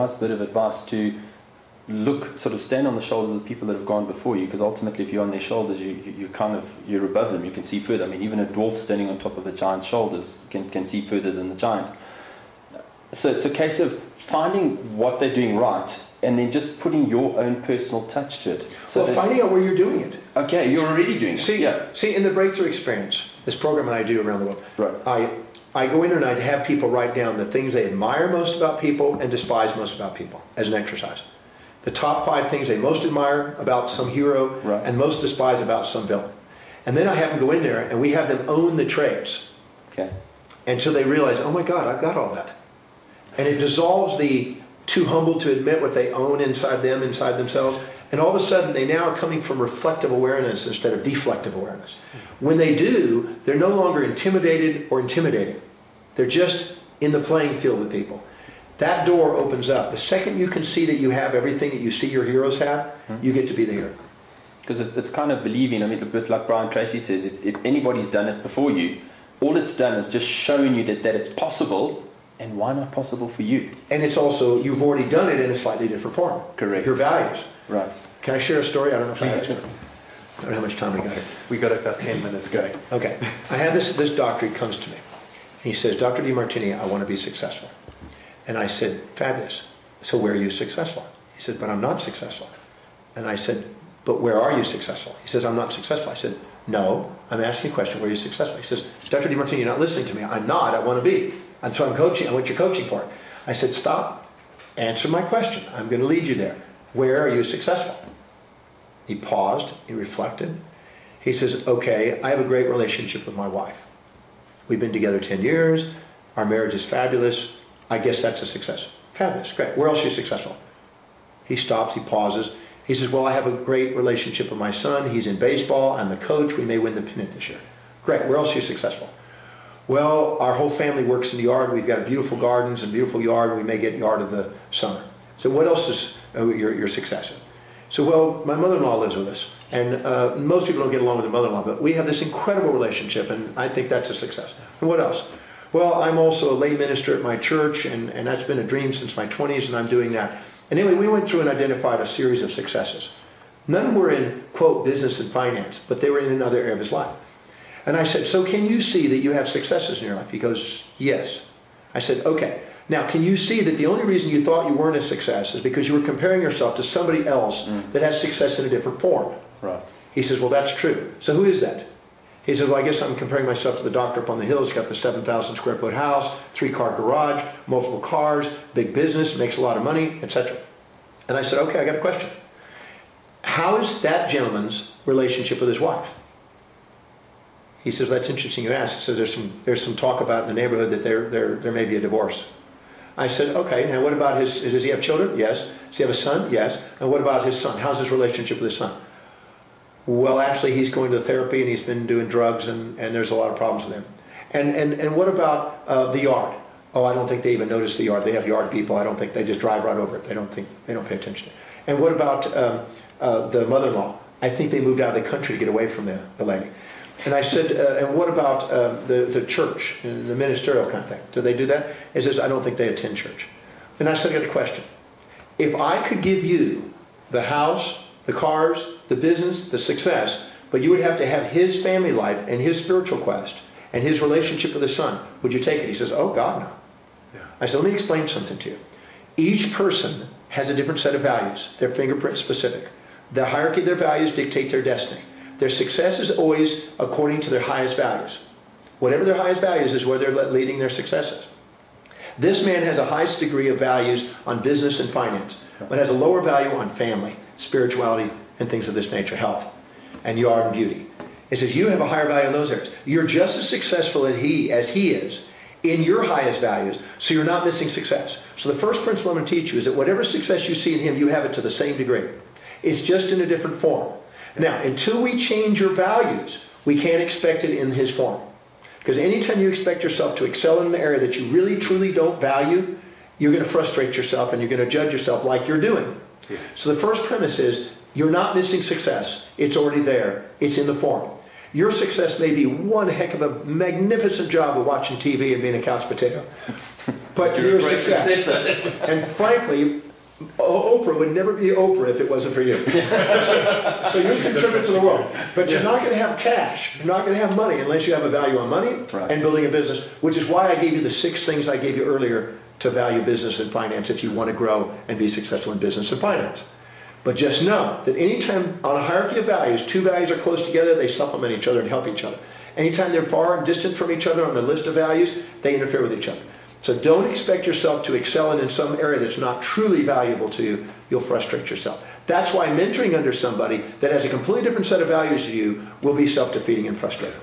nice bit of advice to sort of stand on the shoulders of the people that have gone before you, because ultimately if you're on their shoulders, you're above them, you can see further. I mean, even a dwarf standing on top of a giant's shoulders can see further than the giant. So it's a case of finding what they're doing right and then just putting your own personal touch to it. So finding out where you're doing it. Okay, you're already doing it. See, in the Breakthrough Experience, this program that I do around the world, right. I go in and I have people write down the things they admire most about people and despise most about people as an exercise. The top 5 things they most admire about some hero and most despise about some villain. And then I have them go in there and we have them own the traits. Okay. Until they realize, oh my God, I've got all that. And it dissolves the too humble to admit what they own inside themselves. And all of a sudden, they now are coming from reflective awareness instead of deflective awareness. When they do, they're no longer intimidated or intimidating. They're just in the playing field with people. That door opens up. The second you can see that you have everything that you see your heroes have, you get to be the hero. Because it's kind of believing, I mean, a bit like Brian Tracy says, if anybody's done it before you, all it's done is just showing you that it's possible. And why not possible for you? And it's also, you've already done it in a slightly different form. Correct. Your values. Right. Can I share a story? I don't know if I don't know how much time we got here. We got about 10 minutes going. Okay. I had this doctor, he comes to me. He says, Dr. Demartini, I want to be successful. And I said, fabulous. So where are you successful? He said, but I'm not successful. And I said, but where are you successful? He says, I'm not successful. I said, no, I'm asking a question, where are you successful? He says, Dr. Demartini, you're not listening to me. I'm not, I want to be. And so I'm coaching, what you're coaching for. I said, stop, answer my question. I'm going to lead you there. Where are you successful? He paused, he reflected. He says, okay, I have a great relationship with my wife. We've been together 10 years. Our marriage is fabulous. I guess that's a success. Fabulous, great. Where else are you successful? He stops, he pauses. He says, well, I have a great relationship with my son. He's in baseball. I'm the coach. We may win the pennant this year. Great, where else are you successful? Well, our whole family works in the yard. We've got beautiful gardens and beautiful yard. We may get yard of the summer. So what else is your success in? So, well, my mother-in-law lives with us. And most people don't get along with their mother-in-law, but we have this incredible relationship, and I think that's a success. And what else? Well, I'm also a lay minister at my church, and that's been a dream since my 20s, and I'm doing that. And anyway, we went through and identified a series of successes. None of them were in, quote, business and finance, but they were in another area of his life. And I said, so can you see that you have successes in your life? He goes, yes. I said, okay. Now, can you see that the only reason you thought you weren't a success is because you were comparing yourself to somebody else that has success in a different form? Right. He says, well, that's true. So who is that? He says, well, I guess I'm comparing myself to the doctor up on the hill. He's got the 7,000 square foot house, 3-car garage, multiple cars, big business, makes a lot of money, etc. And I said, okay, I got a question. How is that gentleman's relationship with his wife? He says, that's interesting you asked. He says, there's some talk about in the neighborhood that there may be a divorce. I said, okay, now what about does he have children? Yes. Does he have a son? Yes. And what about his son? How's his relationship with his son? Well, actually, he's going to therapy and he's been doing drugs and there's a lot of problems with him. And what about the yard? Oh, I don't think they even notice the yard. They have yard people. I don't think they just drive right over it. They don't pay attention. And what about the mother-in-law? I think they moved out of the country to get away from the lady. And I said, and what about the church, the ministerial kind of thing? Do they do that? He says, I don't think they attend church. And I said, I got a question. If I could give you the house, the cars, the business, the success, but you would have to have his family life and his spiritual quest and his relationship with his son, would you take it? He says, oh, God, no. Yeah. I said, let me explain something to you. Each person has a different set of values. They're fingerprint specific. The hierarchy of their values dictate their destiny. Their success is always according to their highest values. Whatever their highest values is where they're leading their successes. This man has a highest degree of values on business and finance, but has a lower value on family, spirituality, and things of this nature, health, and yard and beauty. It says you have a higher value in those areas. You're just as successful as he is in your highest values, so you're not missing success. So the first principle I'm going to teach you is that whatever success you see in him, you have it to the same degree. It's just in a different form. Now, until we change your values, we can't expect it in his form. Because anytime you expect yourself to excel in an area that you really, truly don't value, you're going to frustrate yourself and you're going to judge yourself like you're doing. Yeah. So the first premise is, you're not missing success. It's already there. It's in the form. Your success may be one heck of a magnificent job of watching TV and being a couch potato. But you're a success. And frankly, Oprah would never be Oprah if it wasn't for you. So you contribute to the world. But you're not going to have cash. You're not going to have money unless you have a value on money and building a business, which is why I gave you the 6 things I gave you earlier to value business and finance if you want to grow and be successful in business and finance. But just know that anytime on a hierarchy of values, 2 values are close together, they supplement each other and help each other. Anytime they're far and distant from each other on the list of values, they interfere with each other. So don't expect yourself to excel in some area that's not truly valuable to you. You'll frustrate yourself. That's why mentoring under somebody that has a completely different set of values to you will be self-defeating and frustrating.